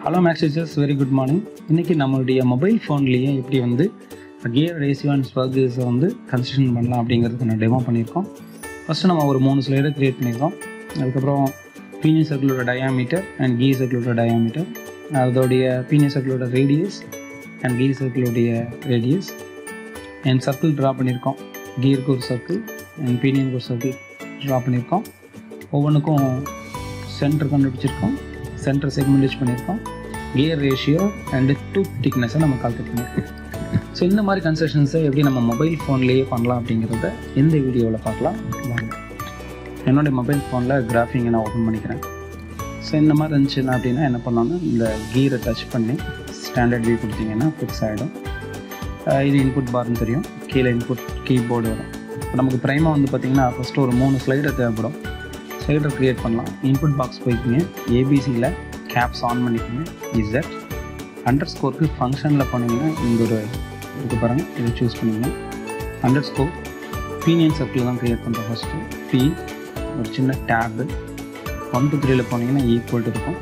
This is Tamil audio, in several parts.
Hello maths teachers, very good morning. இன்றைக்கி நம்மளுடைய மொபைல் ஃபோன்லேயே எப்படி வந்து கியர் ரேஷியோ அண்ட் ஸ்பர்கஸை வந்து கன்ஸ்ட்ரக்ஷன் பண்ணலாம் அப்படிங்கிறதுக்கு நான் டெமோ பண்ணியிருக்கோம். ஃபஸ்ட்டு நம்ம ஒரு 3 ஸ்லைடை க்ரியேட் பண்ணியிருக்கோம். அதுக்கப்புறம் பீனியன் சர்க்கிளோட டயாமீட்டர் அண்ட் கீர் சர்க்கிளோட டயாமீட்டர், அதோடைய பீனியன் சர்க்கிளோட ரேடியஸ் அண்ட் கீர் சர்க்கிளோடைய ரேடியஸ் அண்ட் சர்க்கிள் ட்ரா பண்ணியிருக்கோம். கீருக்கு ஒரு சர்க்கிள் அண்ட் பீனியனுக்கு ஒரு சர்க்கிள் ட்ரா பண்ணியிருக்கோம். ஒவ்வொன்றுக்கும் சென்டர் கண்டுபிடிச்சிருக்கோம், சென்டர் செக்மெண்டேஜ் பண்ணியிருக்கோம், கியர் ரேஷியோ அண்டு டூத் திக்னஸை நம்ம கால்குலேட் பண்ணியிருக்கோம். ஸோ இந்த மாதிரி கன்ஸ்ட்ரக்ஷன்ஸை எப்படி நம்ம மொபைல் ஃபோன்லேயே பண்ணலாம் அப்படிங்கிறத இந்த வீடியோவில் பார்க்கலாம். என்னுடைய மொபைல் ஃபோனில் கிராஃபிங்கை நான் ஓப்பன் பண்ணிக்கிறேன். ஸோ இந்த மாதிரி இருந்துச்சுன்னா அப்படின்னா என்ன பண்ணோன்னா, இந்த கீரை டச் பண்ணி ஸ்டாண்டர்ட் வியூ கொடுத்தீங்கன்னா ஃபிக்ஸ் ஆகிடும். இது இன்புட் பார்னு தெரியும், கீழே இன்புட் கீபோர்டு வரும். இப்போ நமக்கு ப்ரைமாக வந்து பார்த்திங்கன்னா ஃபஸ்ட்டு ஒரு 3 ஸ்லைடர் தேவைப்படும். ஸ்லைடர் க்ரியேட் பண்ணலாம். இன்புட் பாக்ஸ் போய்க்குங்க, ஏபிசியில் கேப்ஸ் ஆன் பண்ணிக்கோங்க, இசட் அண்டர்ஸ்கோருக்கு ஃபங்க்ஷனில் போனீங்கன்னா இங்கே ஒரு இது பாருங்கள், இதை சூஸ் பண்ணிங்க. அண்டர்ஸ்கோர் பீனியன் சர்க்கிள் தான் க்ரியேட் பண்ணுறோம். ஃபஸ்ட்டு பி ஒரு சின்ன டேபு 1 to 3 போனீங்கன்னா ஈக்குவல் இருக்கும்.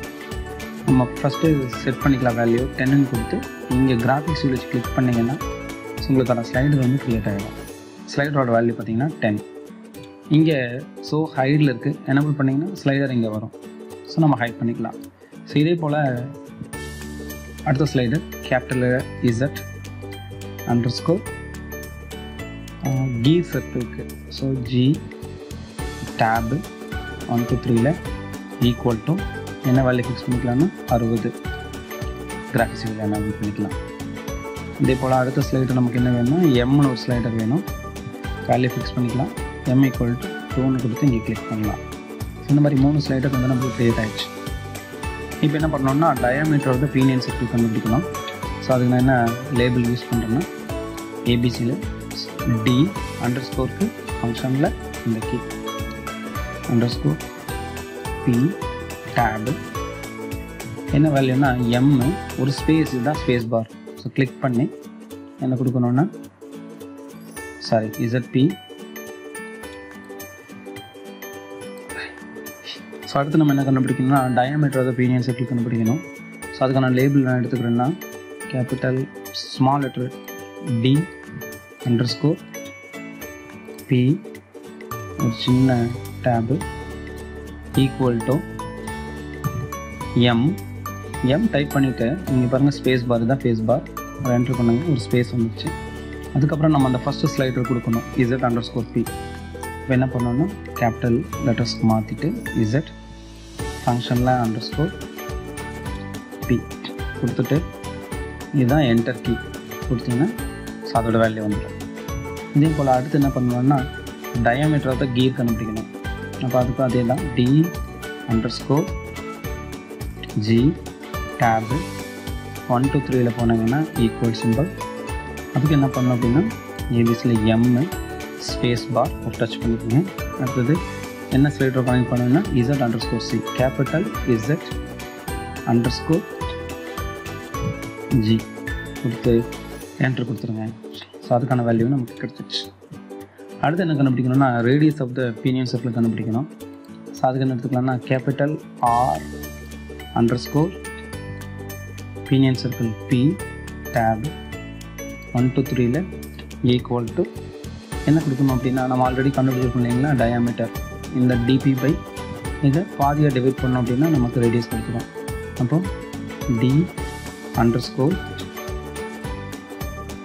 நம்ம ஃபஸ்ட்டு செட் பண்ணிக்கலாம் வேல்யூ 10ன்னு கொடுத்து இங்கே கிராஃபிக்ஸ் வச்சு கிளிக் பண்ணிங்கன்னா உங்களுக்கான ஸ்லைடர் வந்து க்ரியேட் ஆகிடும். ஸ்லைடரோட வேல்யூ பார்த்திங்கன்னா 10. இங்கே ஸோ ஹைடில் இருக்குது, எனபிள் பண்ணிங்கன்னா ஸ்லைடர் இங்கே வரும். ஸோ நம்ம ஹைட் பண்ணிக்கலாம். ஸோ இதே போல் அடுத்த slider capital Z underscore gear சர்க்கிளுக்கு, so G tab 1 to 3 equal to என்ன வேல்யூ ஃபிக்ஸ் பண்ணிக்கலாம்னா 60 கிராஃபிக்ஸ் வேல்யூ எனபிள் பண்ணிக்கலாம். இதே போல் அடுத்த ஸ்லைடர் நமக்கு என்ன வேணும்னா எம்னு ஒரு ஸ்லைடர் வேணும், வேல்யூ ஃபிக்ஸ் பண்ணிக்கலாம். எம் ஈக்குவல் டு 2ன்னு கொடுத்து இங்கே கிளிக் பண்ணலாம். இந்த மாதிரி 3 ஸ்லைடர் வந்து நம்மளுக்கு க்ரியேட் ஆகிடுச்சு. இப்போ என்ன பண்ணோம்னா டயாமீட்டர் வந்து பீனியன் சர்க்கிள் கண்டுபிடிக்கணும். ஸோ அதுக்கு நான் என்ன லேபிள் யூஸ் பண்ணுறேன்னா ஏபிசியில் டி அண்டர்ஸ்கோருக்கு ஃபங்க்ஷனில் இந்த கீ அண்டர்ஸ்கோர் பி டேபு என்ன வேல்யூன்னா எம்மு ஒரு ஸ்பேஸ், இதுதான் ஸ்பேஸ் பார். ஸோ கிளிக் பண்ணி என்ன கொடுக்கணுன்னா இசட்பி. ஸோ அடுத்து நம்ம என்ன கண்டுபிடிக்கணும்னா டயாமீட்டர் ஆஃப் பீனியன் சர்க்கிள் கண்டுபிடிக்கணும். ஸோ அதுக்கான லேபிள் நான் எடுத்துக்கிறேன்னா capital small letter D underscore P ஒரு சின்ன tab equal to M. M type பண்ணிவிட்டு இங்கே பாருங்கள் ஸ்பேஸ் பார் தான் ஃபேஸ் பார், என்ட்ரு பண்ணுங்க, ஒரு ஸ்பேஸ் வந்துடுச்சு. அதுக்கப்புறம் நம்ம அந்த ஃபஸ்ட்டு ஸ்லைடர் கொடுக்கணும் இசட் அண்டர்ஸ்கோர் பி. இப்போ என்ன பண்ணோன்னா கேபிட்டல் லெட்டர்ஸ்க்கு மாற்றிட்டு இசட் ஃபங்க்ஷனில் அண்டர்ஸ்கோர் பி கொடுத்துட்டு இதுதான் என்டர் கீ கொடுத்தீங்கன்னா ஸோ அதோட வேல்யூ வந்துடும். இதே போல் அடுத்து என்ன பண்ணுவோன்னா டயாமீட்டர் ஆஃப் த கீர் கண்டுபிடிக்கணும். அப்போ அதுக்கு அதே தான் D underscore G tab 1 to 3 போனாங்கன்னா ஈக்குவல் சிம்பிள். அதுக்கு என்ன பண்ணணும் அப்படின்னா ஏபிசியில் எம்மு ஸ்பேஸ் பார் ஒரு டச் பண்ணிக்கோங்க. அடுத்தது என்ன ஸ்லைடர் கனெக்ட் பண்ணணும்னா Z underscore C capital Z underscore G கொடுத்து என்ட்ரு கொடுத்துருங்க. ஸோ அதுக்கான வேல்யூ நமக்கு கிடச்சிடுச்சு. அடுத்து என்ன கண்டுபிடிக்கணும்னா radius of the pinion circle கண்டுபிடிக்கணும். ஸோ அதுக்கு என்ன எடுத்துக்கலாம்னா capital R underscore pinion circle P tab 1 to 3 equal to என்ன கொடுக்கணும் அப்படின்னா நம்ம ஆல்ரெடி கண்டுபிடிச்சிருக்கோம் இல்லைங்களா டயாமீட்டர், இந்த டிபி பை இதை பாதியாக டிவைட் பண்ணோம் அப்படின்னா நமக்கு ரேடியஸ் கொடுத்துரும். அப்போ D underscore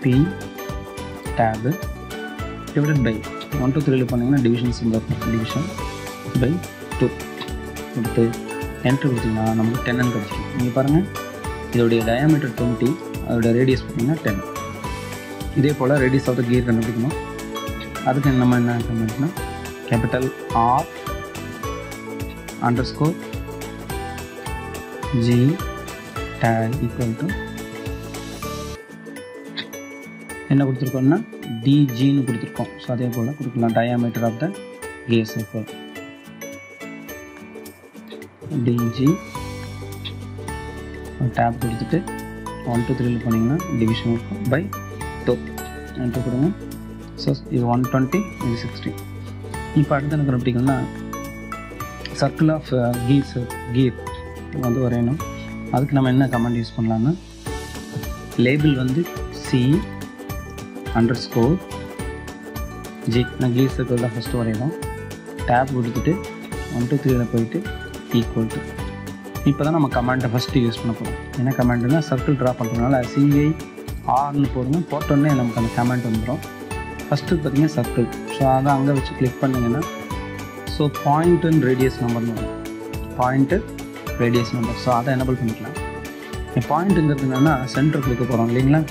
P tab divided by 1 to 3 பண்ணிங்கன்னா டிவிஷன் சிம்பிள் டிவிஷன் பை 2 கொடுத்து என்ட்ரு கொடுத்திங்கன்னா நமக்கு 10ன்னு கிடச்சிடும். நீங்கள் பாருங்கள் இதோடைய டயாமீட்டர் 20, அதோடைய ரேடியஸ் பார்த்திங்கன்னா 10. இதே போல் ரேடியஸ் ஆஃப் த கீர் கண்டுபிடிக்கணும். அதுக்கு நம்ம என்ன கண்டுபிடிக்கணும் capital R underscore G tag equal to என்ன கொடுத்துருக்கோம்னா டிஜின்னு கொடுத்துருக்கோம். ஸோ அதே போல் கொடுக்கலாம் diameter of the gear circle DG tab கொடுத்துட்டு 1 to 3 போனீங்கன்னா டிவிஷன் இருக்கும் பை 2 என்ட்ரு கொடுங்க. ஸோ இது 120, இது 60. இப்போ அடுத்து எனக்கு கண்டுபிடிக்கணும்னா சர்க்கிள் ஆஃப் கீர் வந்து வரையணும். அதுக்கு நம்ம என்ன கமெண்ட் யூஸ் பண்ணலான்னா லேபிள் வந்து C _ G. நான் கீ சர்க்கிள் தான் ஃபஸ்ட்டு வரையணும். டேப் கொடுத்துட்டு 1 2 3 போயிட்டு ஈக்குவல் டு. இப்போ தான் நம்ம கமெண்ட்டை ஃபஸ்ட்டு யூஸ் பண்ண போகிறோம். என்ன கமெண்ட்னா சர்க்கிள் ட்ரா பண்ணுறதுனால CIRன்னு போடுங்க. போட்டோன்னே நமக்கு அந்த கமெண்ட் வந்துடும். ஃபஸ்ட்டு பார்த்தீங்கன்னா சர்க்கிள். ஸோ அதை அங்கே வச்சு கிளிக் பண்ணிங்கன்னா ஸோ பாயிண்ட் அண்ட் ரேடியஸ் நம்பர்னு வரும். Point radius number. ஸோ அதை எனபிள் பண்ணிக்கலாம். பாயிண்ட்டுங்கிறது என்னென்னா சென்டர் கொடுக்க போகிறோம் இல்லைங்களா.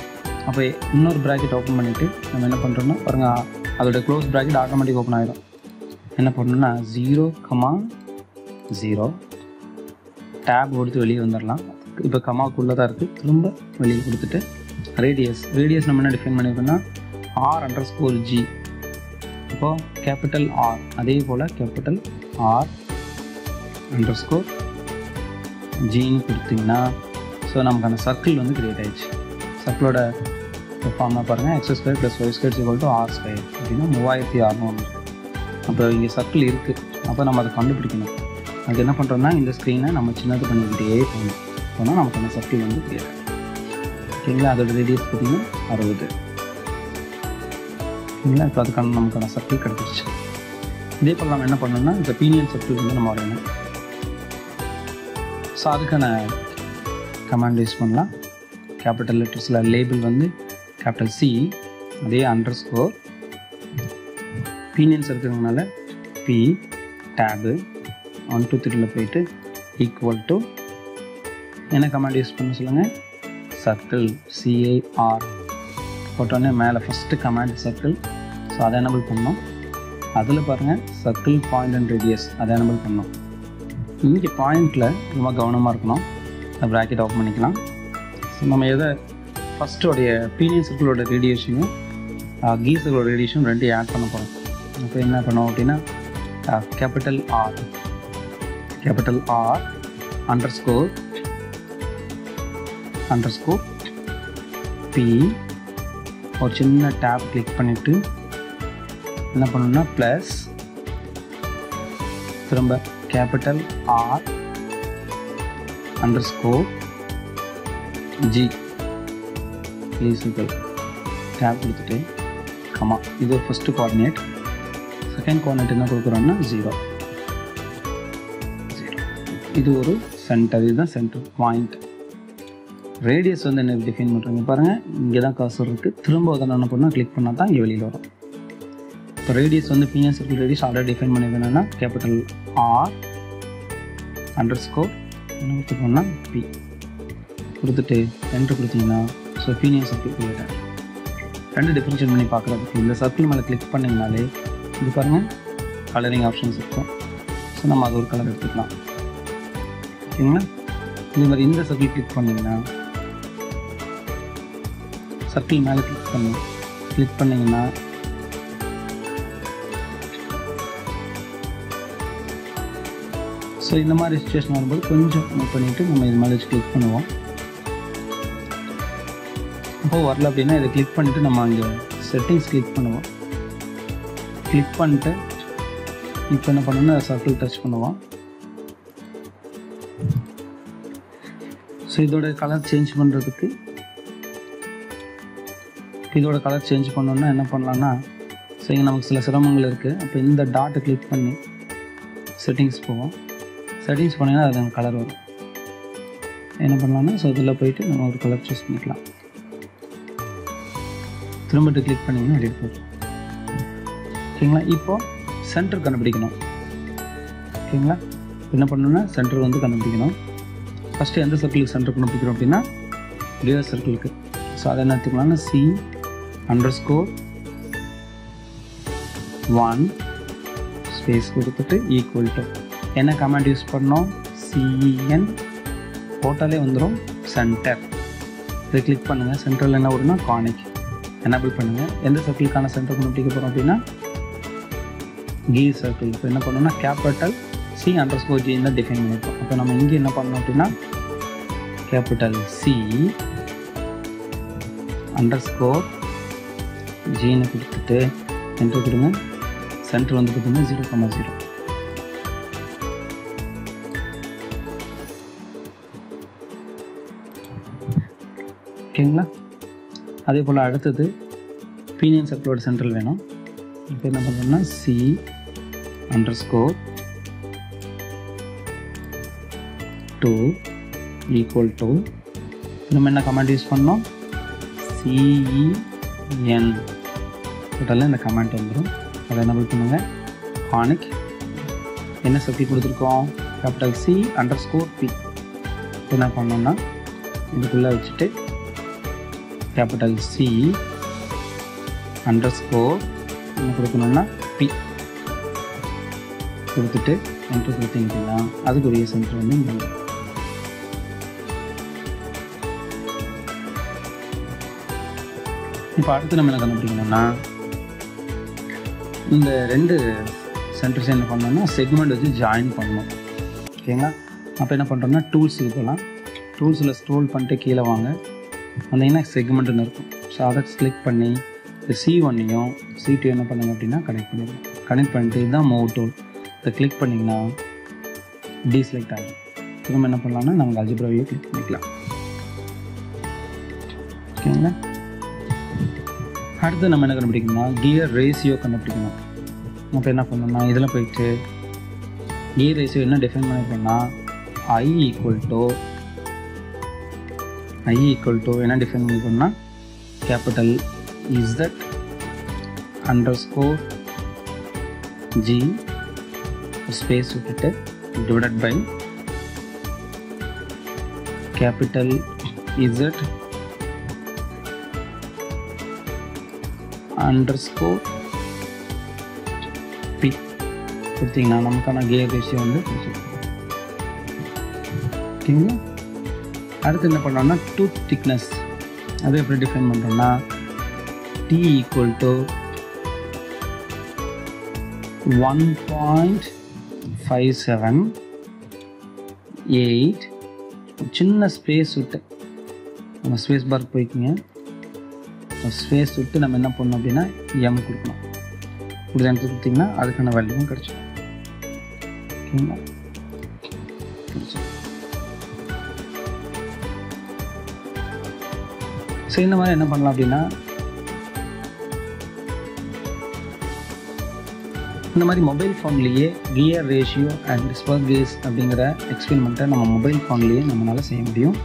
அப்போ இன்னொரு ப்ராக்கெட் ஓப்பன் பண்ணிவிட்டு நம்ம என்ன பண்ணுறோன்னா பாருங்கள், அதோட க்ளோஸ் ப்ராக்கெட் ஆட்டோமேட்டிக் ஓப்பன் ஆகிடும். என்ன பண்ணணும்னா 0,0 டேப் கொடுத்து வெளியே வந்துடலாம். இப்போ கமாக்குள்ளே தான் இருக்குது. திரும்ப வெளியே கொடுத்துட்டு ரேடியஸ் நம்ம என்ன டிஃபைன் பண்ணியிருக்கோம்னா R_G. இப்போது கேபிட்டல் R, அதே போல் கேபிட்டல் R_Gன்னு கொடுத்திங்கன்னா ஸோ நமக்கான சர்க்கிள் வந்து க்ரியேட் ஆகிடுச்சு. சர்க்கிளோட ஃபார்ம்னா பாருங்கள், x² + y² = R². அப்படின்னா 3600. அப்போ இங்கே சர்க்கிள் இருக்குது. அப்போ நம்ம அதை கண்டுபிடிக்கணும். அதுக்கு என்ன பண்ணுறோம்னா இந்த ஸ்க்ரீனை நம்ம சின்னது பண்ணிக்கிட்டே போகணும். போனால் நமக்கான சர்க்கிள் வந்து க்ரியேட் ஆகும். ஓகேங்களா. அதோட ரேடியஸ் பார்த்திங்கன்னா 60. ஓகேங்களா. இப்போ அதுக்கான நமக்கான சர்க்கிள் கிடச்சிருச்சு. இதே போல் நம்ம என்ன பண்ணணும்னா இந்த பீனியன் சர்க்கிள் வந்து நம்ம வரையணும். ஸோ அதுக்கான கமாண்ட் யூஸ் பண்ணலாம். கேபிட்டல் லெட்டர்ஸில் லேபிள் வந்து கேபிட்டல் C, அதே _ பீனியன்ஸ் இருக்கிறதுனால P, டேபு 1 2 3 போயிட்டு ஈக்குவல் டு என்ன கமாண்ட் யூஸ் பண்ண சொல்லுங்கள், சர்க்கிள் CIR போட்டோன்னே மேலே ஃபஸ்ட்டு கமாண்ட் சர்க்கிள். ஸோ அதை எனபிள் பண்ணோம். அதில் பாருங்கள் சர்க்கிள் பாயிண்ட் அண்ட் ரேடியஸ் அதை எனபிள் பண்ணோம். இன்றைக்கி பாயிண்டில் ரொம்ப கவனமாக இருக்கணும். ப்ராக்கெட் ஓப்பன் பண்ணிக்கலாம். ஸோ நம்ம எதை ஃபஸ்ட்டோடைய பீனியன் சர்க்கிளோட ரேடியேஷனும் கீ சர்க்கிளோட ரேடியேஷன் ரெண்டையும் ஆட் பண்ண போகிறோம். அப்போ என்ன பண்ணோம் அப்படின்னா கேபிட்டல் R _ P ஒரு சின்ன டேப் கிளிக் பண்ணிவிட்டு என்ன பண்ணணும்னா ப்ளஸ் திரும்ப கேபிட்டல் R_G டேப் கொடுத்துட்டு கமா. இது ஃபஸ்ட்டு கோஆர்டினேட். செகண்ட் கோஆர்டினேட் என்ன கொடுக்குறோம்னா 0. இது ஒரு சென்டர். இதுதான் சென்டர் பாயிண்ட். ரேடியஸ் வந்து என்ன டிஃபைன் பண்ணுறீங்க பாருங்கள், இங்கே தான் கர்சர் இருக்குது. திரும்ப அதை என்ன பண்ணால் கிளிக் பண்ணால் தான் இங்கே வெளியில் வரும். இப்போ ரேடியஸ் வந்து pinion circle radius already define பண்ணியிருக்கேன்னா கேபிட்டல் R__ என்ன கொடுத்துக்கோன்னா P கொடுத்துட்டு என்ட்ரு கொடுத்தீங்கன்னா ஸோ பீனியன் சர்க்கிள் க்ரியேட் ஆகும். ரெண்டு டிஃப்ரென்ஷியேட் பண்ணி பார்க்குறதுக்கு இந்த சர்க்கிள் மேலே கிளிக் பண்ணிங்கனாலே இது பாருங்கள் கலரிங் ஆப்ஷன்ஸ் இருக்கும். ஸோ நம்ம அது ஒரு கலர் எடுத்துக்கலாம். ஓகேங்களா. இதே மாதிரி இந்த சர்க்கிள் கிளிக் பண்ணிங்கன்னா சர்க்கிள் மேலே கிளிக் பண்ணிங்கன்னா ஸோ இந்த மாதிரி சிச்சுவேஷன் வரும்போது கொஞ்சம் மூவ் பண்ணிவிட்டு நம்ம இது மேலே வச்சு கிளிக் பண்ணுவோம். அப்போது வரல அப்படின்னா இதை கிளிக் பண்ணிவிட்டு நம்ம அங்கே செட்டிங்ஸ் கிளிக் பண்ணுவோம். கிளிக் பண்ணிட்டு இப்போ என்ன பண்ணணும்னா சர்க்கிள் டச் பண்ணுவோம். ஸோ இதோட கலர் சேஞ்ச் பண்ணுறதுக்கு பண்ணோன்னா என்ன பண்ணலான்னா ஸோ இங்கே நமக்கு சில சிரமங்கள் இருக்குது. அப்போ இந்த டாட்டை கிளிக் பண்ணி செட்டிங்ஸ் போவோம். செட்டிங்ஸ் பண்ணிங்கன்னா அது நமக்கு கலர் வரும். என்ன பண்ணலான்னா ஸோ இதில் போயிட்டு நம்ம ஒரு கலர் சூஸ் பண்ணிக்கலாம். திரும்பிட்டு கிளிக் பண்ணிங்கன்னா எடிட் போயிடும். ஓகேங்களா. இப்போது சென்டர் கண்டுபிடிக்கணும். ஓகேங்களா. என்ன பண்ணணும்னா சென்டர் வந்து கண்டுபிடிக்கணும். ஃபஸ்ட்டு எந்த சர்க்கிளுக்கு சென்டர் கண்டுபிடிக்கிறோம் அப்படின்னா கியர் சர்க்கிளுக்கு. ஸோ அதை என்ன எடுத்துக்கலாம்னா C_1 ஸ்பேஸ் கொடுத்துட்டு ஈக்குவல் டு என்ன கமாண்ட் யூஸ் பண்ணோம், CN போட்டாலே வந்துடும் சென்டர். இதை கிளிக் பண்ணுங்கள். சென்டரில் என்ன வரும்னா கானிக் எனபிள் பண்ணுங்கள். எந்த சர்க்கிளுக்கான சென்டர் கண்டுபிடிக்க போகிறோம் அப்படின்னா கீ சர்க்கிள். இப்போ என்ன பண்ணோம்னா கேபிட்டல் C_G தான் டிஃபைன் பண்ணியிருக்கோம். அப்போ நம்ம இங்கே என்ன பண்ணோம் அப்படின்னா கேபிட்டல் C_Gன்னு கொடுத்துட்டு என்ட்ரு கொடுங்க. சென்டர் வந்து பார்த்தீங்கன்னா 0,0. ஓகேங்களா. அதே போல் அடுத்தது பீனியன் சர்க்கிளோட சென்ட்ரல் வேணும். இப்போ என்ன பண்ணுறோம்னா C_2 = நம்ம என்ன கமாண்ட் யூஸ் பண்ணோம், CEN டோட்டலில் இந்த கமாண்ட் வந்துடும். அதை என்ன பண்ணுங்க, ஹானிக் என்ன சர்க்கிள் கொடுத்துருக்கோம், C_P. என்ன பண்ணோம்னா இதுக்குள்ளே வச்சுட்டு C _ என்ன கொடுக்கணும்னா P கொடுத்துட்டு என்ட்ரு கொடுத்தீங்கன்னா அதுக்குரிய சென்டர் வந்து இங்கே. இப்போ அடுத்து நம்ம என்ன கண்டுபிடிக்கணும்னா இந்த 2 சென்டர்ஸ் என்ன பண்ணோம்னா செக்மெண்ட் வச்சு ஜாயின் பண்ணணும். ஓகேங்களா. அப்போ என்ன பண்ணுறோம்னா டூல்ஸுக்கு போகலாம். டூல்ஸில் ஸ்க்ரோல் பண்ணிட்டு கீழே வாங்க, வந்தீங்கன்னா செக்மெண்ட்டுன்னு இருக்கும். ஸோ அதை கிளிக் பண்ணி இந்த C1ஐயும் C2 என்ன பண்ணுங்க அப்படின்னா கனெக்ட் பண்ணிடுங்க. கனெக்ட் பண்ணிட்டு இதுதான் மூவ் டூல். இதை கிளிக் பண்ணிங்கன்னா டீசெலக்ட் ஆகும். திரும்ப என்ன பண்ணலாம்னா நம்ம அல்ஜிப்ரா வியூ கிளிக் பண்ணிக்கலாம். ஓகேங்களா. அடுத்து நம்ம என்ன கண்டுபிடிக்கணும்னா கியர் ரேஷியோ கண்டுபிடிக்கணும். அப்போ என்ன பண்ணணும்னா இதில் போயிட்டு கியர் ரேஷியோ என்ன டிஃபைன் பண்ணியிருக்கோம்னா I = என்ன டிஃபைன் பண்ணியிருக்கோம்னா Z_G ஸ்பேஸ் விட்டுட்டு டிவைடட் பை Z_P கொடுத்தீங்கன்னா நமக்கான கியர் ரேஷியோ வந்து ஓகேங்களா. அடுத்து என்ன பண்ணோம்னா டூத் திக்னஸ் அதை எப்படி டிஃபைன் பண்ணுறோம்னா T = 1.578 சின்ன ஸ்பேஸ் விட்டு நம்ம ஸ்பேஸ் பார் போய்க்குங்க. ஸ்பேஸ் விட்டு நம்ம என்ன பண்ணணும் அப்படின்னா M கொடுக்கணும். இப்படி என்ட்ரு கொடுத்தீங்கன்னா அதுக்கான வேல்யூவும் கிடச்சிடும். ஓகேங்களா. ஸோ இந்த மாதிரி என்ன பண்ணலாம் அப்படின்னா இந்த மாதிரி மொபைல் ஃபோன்லேயே கியர் ரேஷியோ அண்ட் ஸ்பர் கேஸ் அப்படிங்கிற எக்ஸ்பெரிமெண்ட்டை நம்ம மொபைல் ஃபோன்லேயே நம்மளால் செய்ய முடியும்.